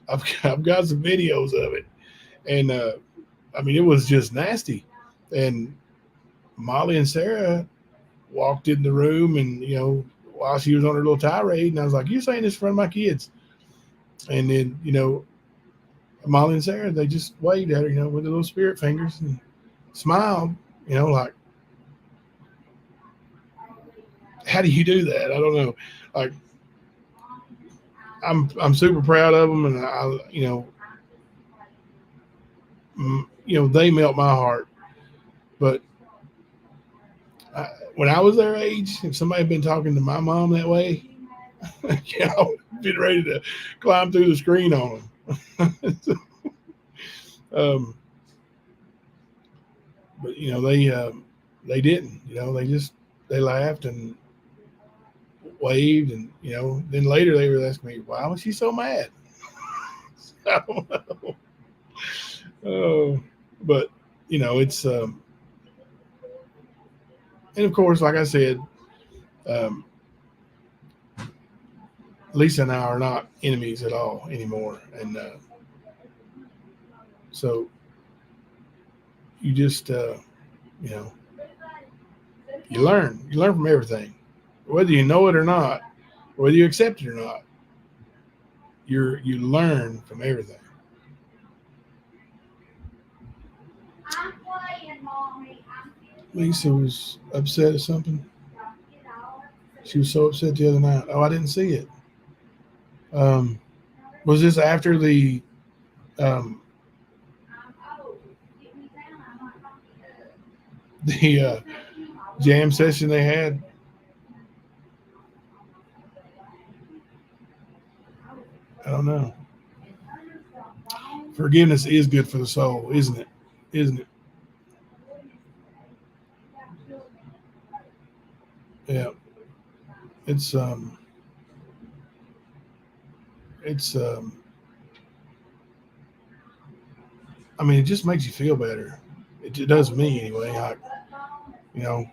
I've got some videos of it, and it was just nasty. And Molly and Sarah walked in the room, and while she was on her little tirade, and I was like, "You're saying this in front of my kids?" And then Molly and Sarah, they just waved at her, with their little spirit fingers and smiled, like how do you do that? I don't know. Like I'm super proud of them, and they melt my heart. But when I was their age, if somebody had been talking to my mom that way, I would have been ready to climb through the screen on them. um, but they didn't. They laughed and waved, and then later they were asking me, why was she so mad? I don't know. Oh, but it's and of course, like I said, um, Lisa and I are not enemies at all anymore, and so you just you know you learn from everything, whether you know it or not, whether you accept it or not. You learn from everything. Lisa was upset at something. She was so upset the other night. Oh, I didn't see it. Um, was this after um, the jam session they had? I don't know. Forgiveness is good for the soul, isn't it? Isn't it? Yeah. It's it's I mean, it just makes you feel better. It does me anyway. You know,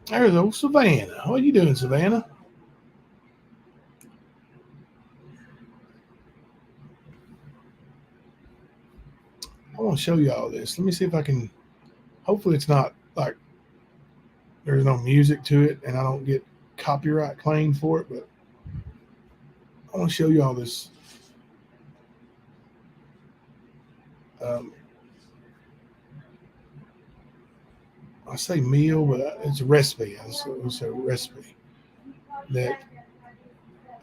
there's old Savannah. What are you doing, Savannah? I want to show you all this. Let me see if I can. Hopefully, it's not like there's no music to it, and I don't get copyright claim for it. But I want to show you all this. Um, I say meal, but it's a recipe. It's a recipe that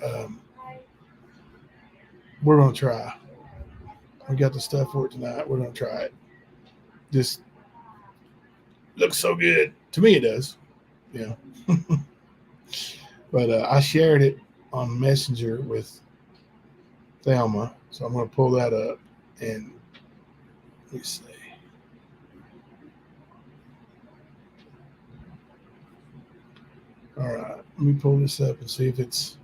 um, we're gonna try. We got the stuff for it tonight. We're gonna try it. Just looks so good to me. It does. Yeah. But I shared it on Messenger with Thelma, so I'm gonna pull that up and let me see. All right, let me pull this up and see if it's.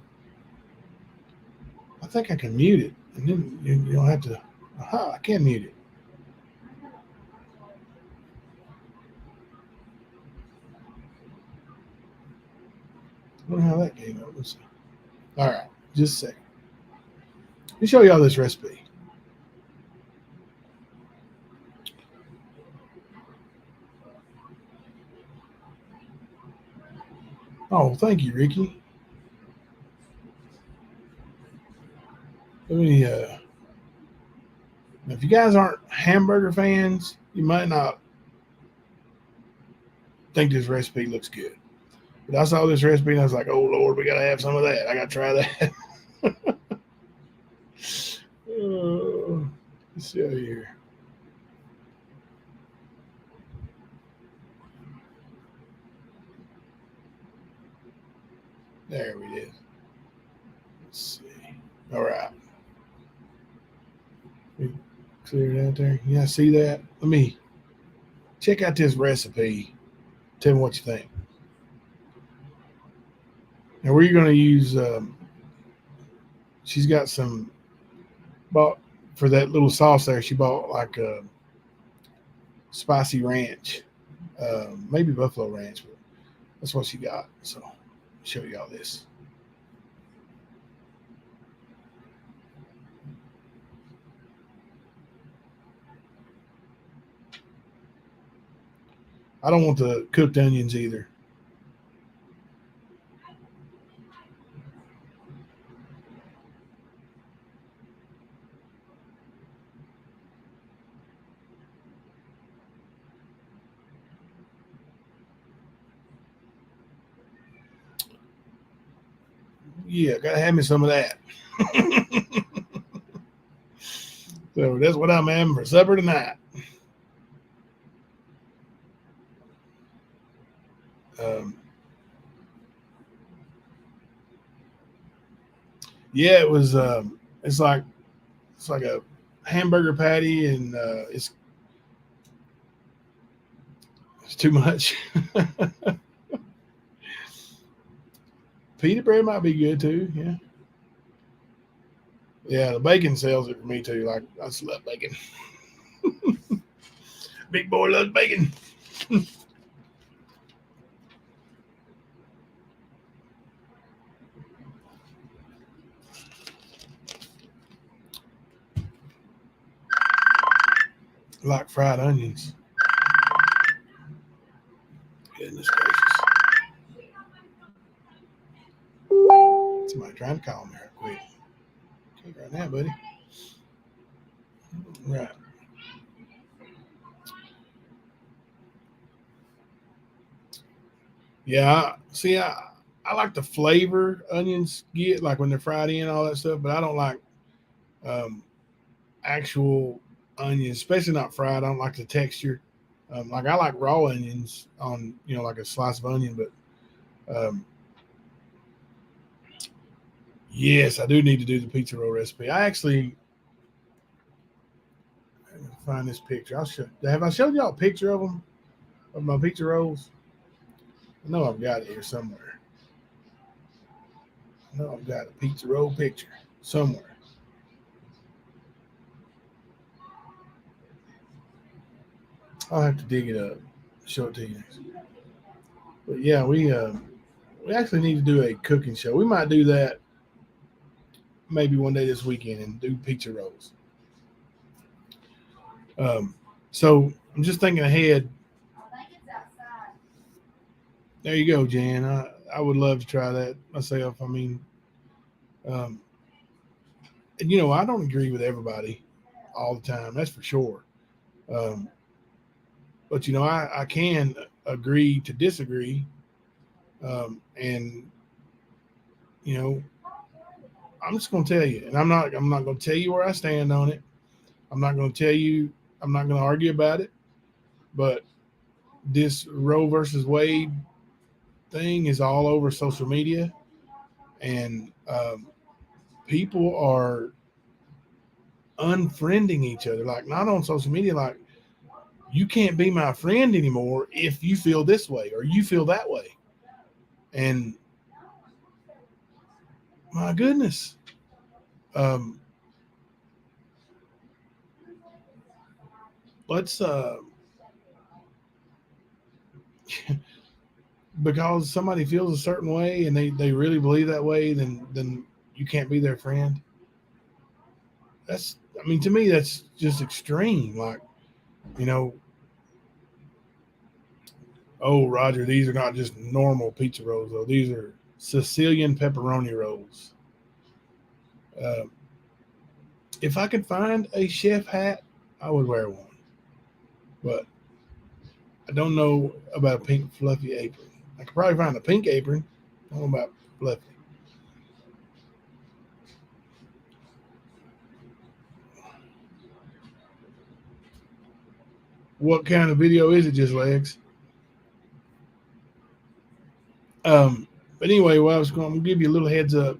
I think I can mute it, and then you don't have to. Aha, I can mute it. I wonder how that came up. Let's see. All right, just a second. Let me show you all this recipe. Oh, thank you, Ricky. Let me. If you guys aren't hamburger fans, you might not think this recipe looks good. But I saw this recipe and I was like, oh Lord, we gotta have some of that. I gotta try that. Let's see here. There it is. Let's see. All right. Clear it out there. Yeah, see that? Let me check out this recipe. Tell me what you think. Now we're going to use. She's got some bought for that little sauce there. She bought like a spicy ranch, maybe buffalo ranch, but that's what she got. So I'll show you all this. I don't want the cooked onions either. Yeah, gotta have me some of that. So that's what I'm having for supper tonight. Yeah, it was. It's like a hamburger patty, and it's too much. Pita bread might be good too. Yeah, yeah. The bacon sells it for me too. Like I just love bacon. Big boy loves bacon. Like fried onions. Goodness gracious. Somebody trying to call me real quick. Okay, right now, buddy. Right. Yeah. See, I like the flavor onions get, like when they're fried in, all that stuff, but I don't like um, actual onions, especially not fried. I don't like the texture. Like I like raw onions on, like a slice of onion, but um, yes, I do need to do the pizza roll recipe. I actually find this picture. I'll show. Have I showed y'all a picture of them, of my pizza rolls? I know I've got it here somewhere. I know I've got a pizza roll picture somewhere. I'll have to dig it up, show it to you next. But yeah, we actually need to do a cooking show. We might do that maybe one day this weekend and do pizza rolls. Um, so I'm just thinking ahead. There you go, Jan. I would love to try that myself. I mean, um, and I don't agree with everybody all the time. That's for sure. Um, but I can agree to disagree. And you know, I'm just going to tell you, and I'm not going to tell you where I stand on it. I'm not going to tell you. I'm not going to argue about it. But this Roe versus Wade thing is all over social media, and people are unfriending each other. Like not on social media, like you can't be my friend anymore if you feel this way or you feel that way. And my goodness, um, let's because somebody feels a certain way and they really believe that way, then you can't be their friend. I mean, to me, that's just extreme. Like, you know, oh, Roger, these are not just normal pizza rolls, though. These are Sicilian pepperoni rolls. Uh, if I could find a chef hat, I would wear one. But I don't know about a pink fluffy apron. I could probably find a pink apron. I don't know about fluffy. What kind of video is it, just legs? But anyway, what I was going to give you a little heads up.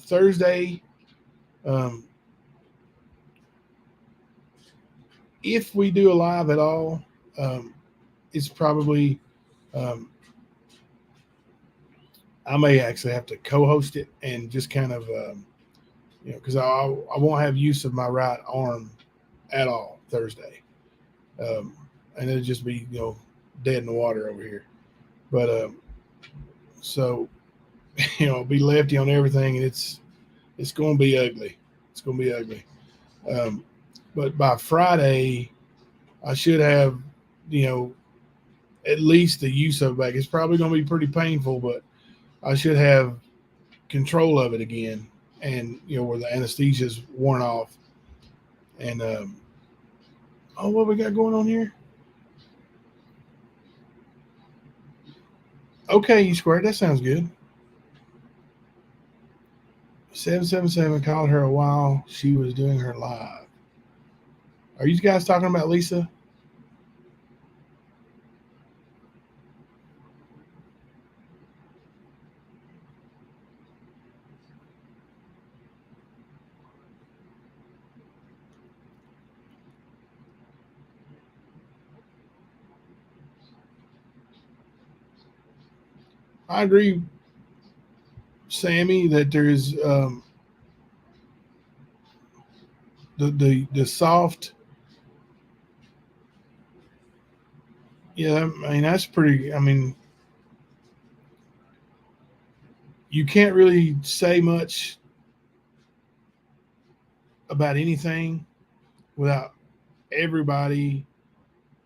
Thursday, um, if we do a live at all, um, it's probably um, I may actually have to co-host it and just kind of because I won't have use of my right arm at all Thursday, um, and it'll just be dead in the water over here. But so be lefty on everything, and it's going to be ugly. It's going to be ugly. Um, but by Friday, I should have at least the use of it back. It's probably going to be pretty painful, but I should have control of it again, and where the anesthesia's worn off. And oh, what we got going on here? Okay, you squared. That sounds good. 777 called her a while she was doing her live. Are you guys talking about Lisa? I agree, Sammy, that there's the soft. Yeah, I mean that's pretty. I mean, you can't really say much about anything without everybody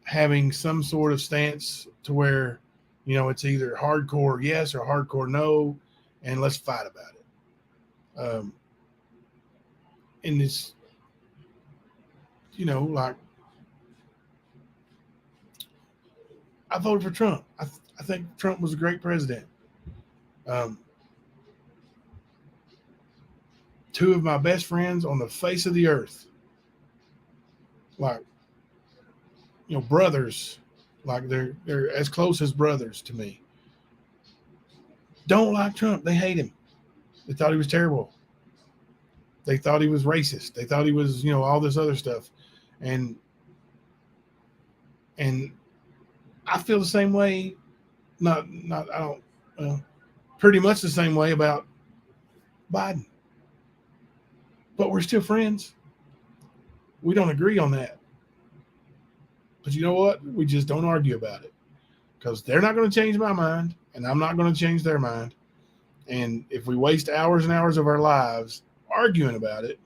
having some sort of stance to where, it's either hardcore yes or hardcore no, and let's fight about it. And it's, like I voted for Trump. I think Trump was a great president. Um, Two of my best friends on the face of the earth, like, brothers, like they're as close as brothers to me, don't like Trump. They hate him. They thought he was terrible. They thought he was racist. They thought he was, all this other stuff. And and I feel the same way. Not I don't pretty much the same way about Biden. But we're still friends. We don't agree on that. But you know what? We just don't argue about it. Because they're not going to change my mind, and I'm not going to change their mind. And if we waste hours and hours of our lives arguing about it,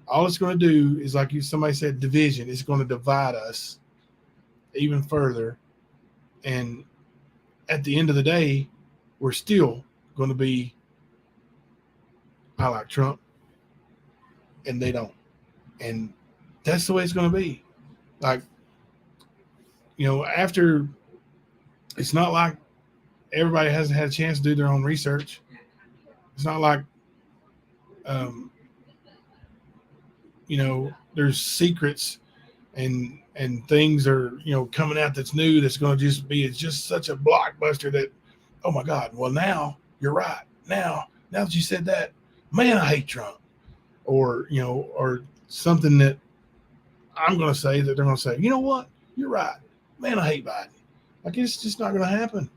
all it's going to do is, like somebody said, division. It's going to divide us even further. And at the end of the day, we're still going to be, I like Trump, and they don't. And that's the way it's going to be. Like, after, it's not like everybody hasn't had a chance to do their own research. It's not like, there's secrets and things are, coming out that's new, that's going to just be, it's just such a blockbuster that, oh my God, well, now you're right. Now that you said that, man, I hate Trump. Or, or something that I'm going to say that they're going to say, you know what? You're right. Man, I hate Biden. Like, it's just not going to happen.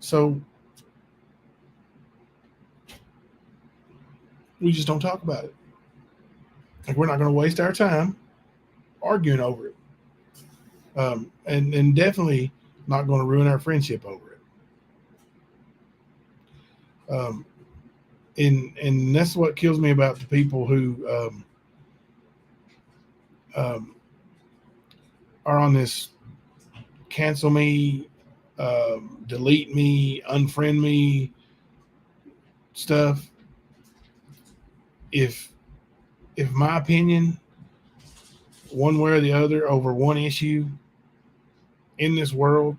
So we just don't talk about it. Like, we're not going to waste our time arguing over it. And definitely not going to ruin our friendship over it. And that's what kills me about the people who are on this cancel me, delete me, unfriend me stuff. If my opinion, one way or the other, over one issue in this world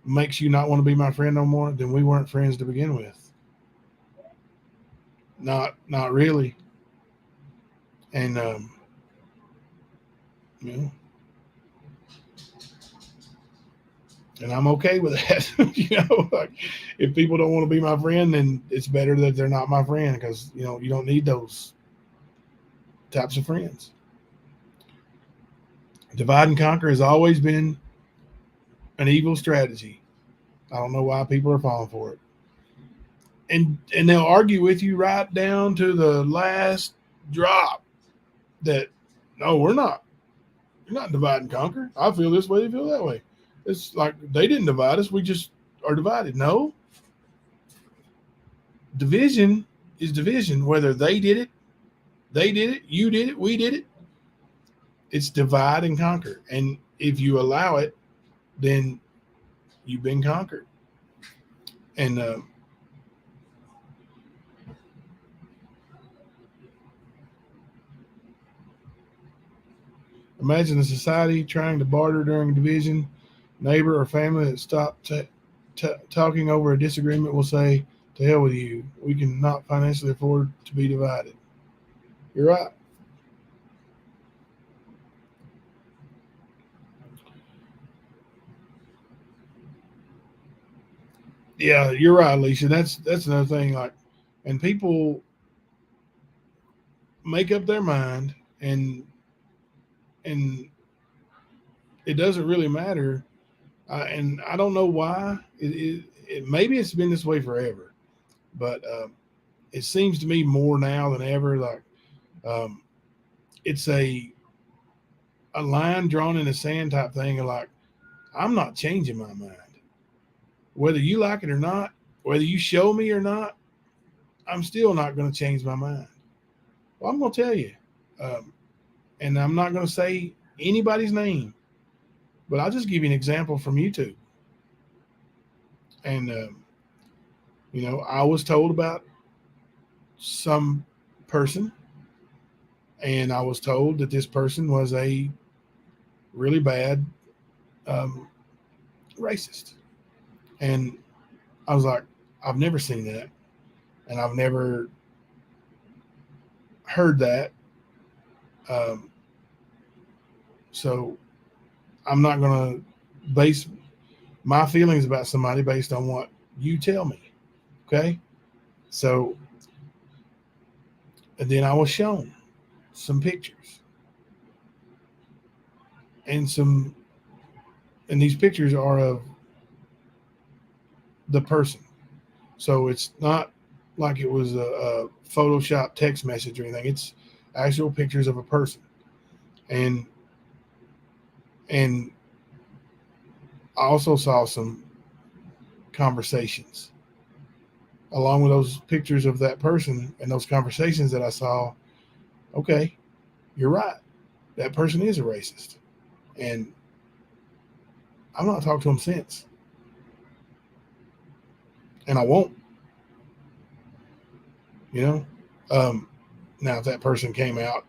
makes you not want to be my friend no more, then we weren't friends to begin with. Not really. And and I'm okay with that. Like, if people don't want to be my friend, then it's better that they're not my friend, because you don't need those types of friends. Divide and conquer has always been an evil strategy. I don't know why people are falling for it. And they'll argue with you right down to the last drop that, no, we're not. You're not divide and conquer. I feel this way, they feel that way. It's like they didn't divide us. We just are divided. No. Division is division. Whether they did it, you did it, we did it. It's divide and conquer. And if you allow it, then you've been conquered. And imagine a society trying to barter during division. Neighbor or family that stopped talking over a disagreement will say, To hell with you. We cannot financially afford to be divided. You're right. Yeah, you're right, Alicia. That's another thing. Like, and people make up their mind, and it doesn't really matter. And I don't know why. Maybe it's been this way forever, but it seems to me more now than ever. Like, um, it's a line drawn in the sand type thing. Of like, I'm not changing my mind, whether you like it or not, whether you show me or not. I'm still not going to change my mind. Well, I'm going to tell you, um, and I'm not going to say anybody's name, but I'll just give you an example from YouTube. And I was told about some person, and I was told that this person was a really bad um, racist. And I was like, I've never seen that, and I've never heard that. Um, so I'm not going to base my feelings about somebody based on what you tell me. Okay. So, and then I was shown some pictures and and these pictures are of the person. So it's not like it was a Photoshop text message or anything. It's actual pictures of a person. And, and I also saw some conversations along with those pictures of that person and those conversations that I saw. Okay, you're right. That person is a racist. And I've not talked to him since. And I won't, you know. Um, Now, if that person came out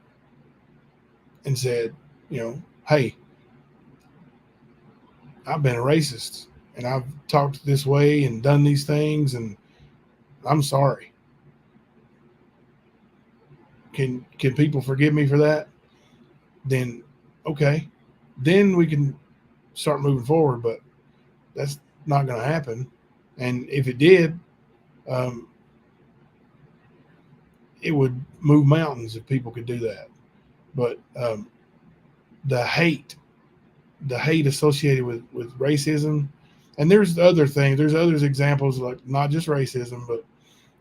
and said, hey, I've been a racist and I've talked this way and done these things and I'm sorry. Can people forgive me for that? Then okay. Then we can start moving forward, but that's not going to happen. And if it did, um, it would move mountains if people could do that. But the hate, the hate associated with racism, and there's other things. There's other examples like not just racism, but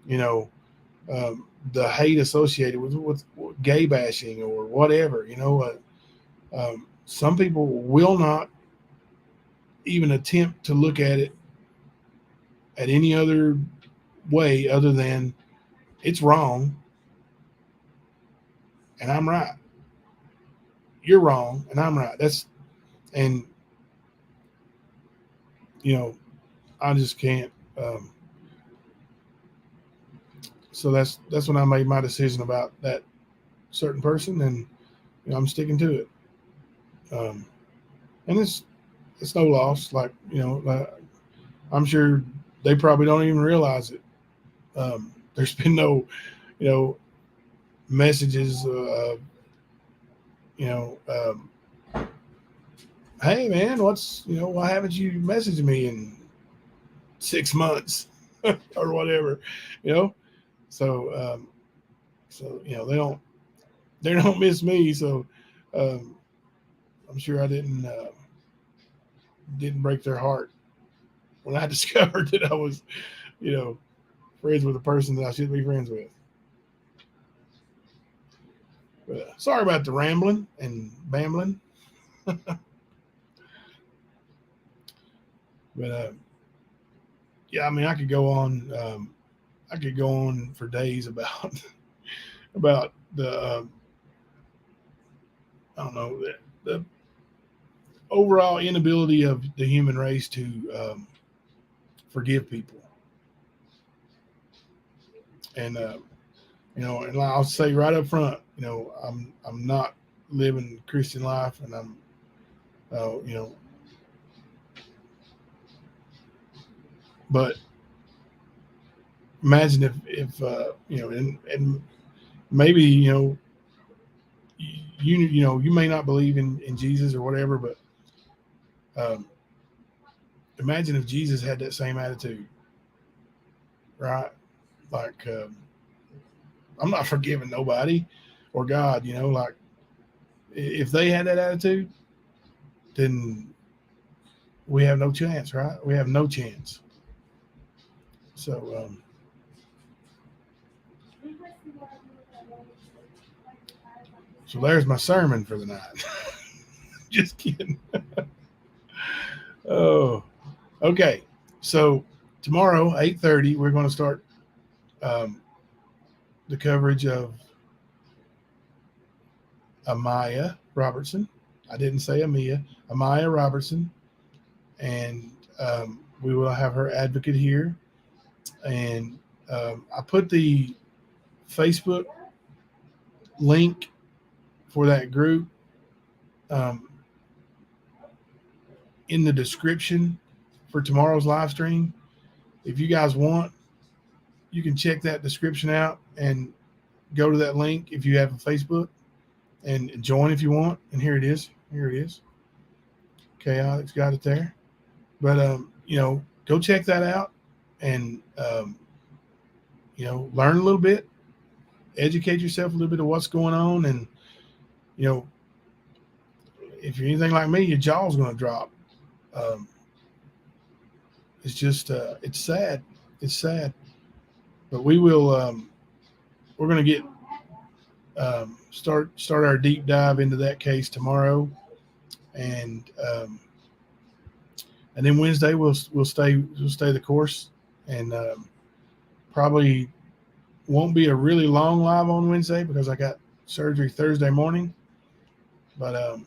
you know, the hate associated with gay bashing or whatever. Some people will not even attempt to look at it at any other way other than it's wrong and I'm right. You're wrong and I'm right. And you know, I just can't. So that's when I made my decision about that certain person, and I'm sticking to it. Um, and it's no loss. Like I'm sure they probably don't even realize it. There's been no you know messages. You know, hey man, why haven't you messaged me in 6 months or whatever? You know, so they don't miss me. So um, I'm sure I didn't break their heart when I discovered that I was you know friends with a person that I shouldn't be friends with. But, sorry about the rambling and bambling. But yeah, I mean, I could go on. I could go on for days about about the I don't know the overall inability of the human race to forgive people. And and I'll say right up front, I'm not living Christian life, and I'm you know, but imagine if and maybe you may not believe in Jesus or whatever, but imagine if Jesus had that same attitude, right? Like I'm not forgiving nobody or God, like if they had that attitude, then we have no chance, right? We have no chance. So so there's my sermon for the night. Just kidding. Oh, okay. So tomorrow, 8:30, we're going to start um, the coverage of Amaya Robertson. I didn't say Amia. Amaya Robertson, and we will have her advocate here. And I put the Facebook link for that group um, in the description for tomorrow's live stream. If you guys want, you can check that description out and go to that link if you have a Facebook and join if you want. And here it is. Here it is. Chaotic's got it there. But go check that out and learn a little bit, educate yourself a little bit of what's going on, and if you're anything like me, your jaw's going to drop. It's just it's sad. It's sad. But we will. We're going to get start our deep dive into that case tomorrow, and then Wednesday we'll stay the course, and probably won't be a really long live on Wednesday because I got surgery Thursday morning, but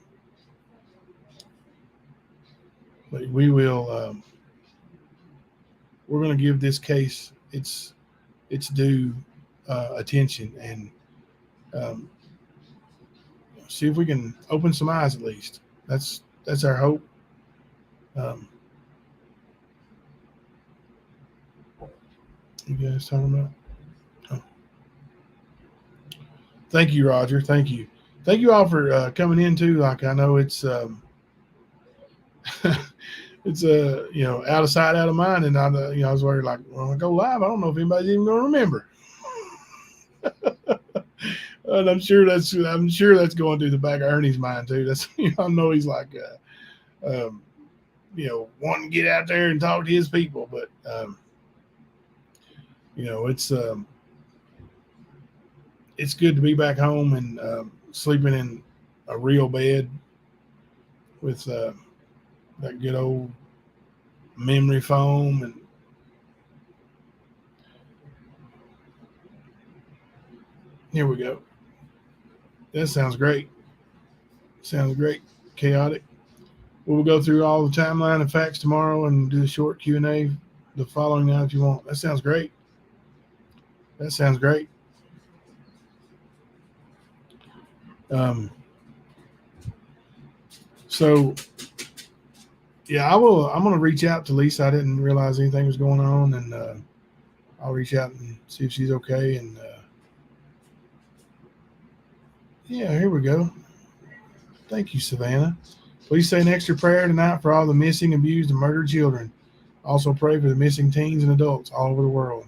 we will. We're going to give this case its due attention and see if we can open some eyes at least. That's our hope. You guys talking about? Oh. Thank you, Roger. Thank you all for coming in too. Like I know it's it's out of sight, out of mind, and I was worried like when I go live, I don't know if anybody's even going to remember. And I'm sure that's going through the back of Ernie's mind too. That's I know he's like wanting to get out there and talk to his people, but it's good to be back home and sleeping in a real bed with that good old memory foam. And here we go. That sounds great. Chaotic. We'll go through all the timeline and facts tomorrow and do a short Q&A the following night if you want. That sounds great. So yeah, I'm going to reach out to Lisa. I didn't realize anything was going on, and I'll reach out and see if she's okay. And yeah, here we go. Thank you, Savannah. Please say an extra prayer tonight for all the missing, abused, and murdered children. Also pray for the missing teens and adults all over the world.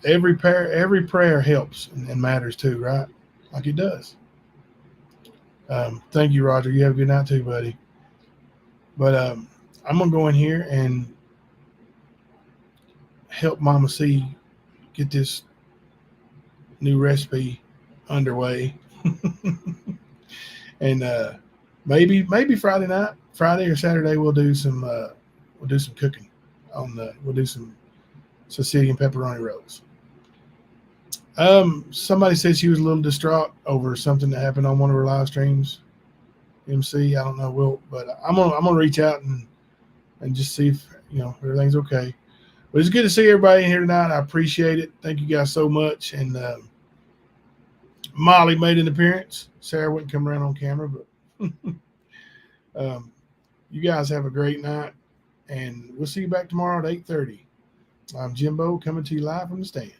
Every prayer helps and matters too, right? Like it does. Thank you, Roger. You have a good night too, buddy. But I'm gonna go in here and help Mama C get this new recipe underway. And maybe Friday or Saturday we'll do some cooking we'll do some Sicilian pepperoni rolls. Somebody said she was a little distraught over something that happened on one of her live streams. MC, I don't know, but I'm gonna reach out and just see if everything's okay. But it's good to see everybody in here tonight. I appreciate it. Thank you guys so much. And Molly made an appearance. Sarah wouldn't come around on camera, but You guys have a great night, and we'll see you back tomorrow at 8:30. I'm Jimbo coming to you live from the stand.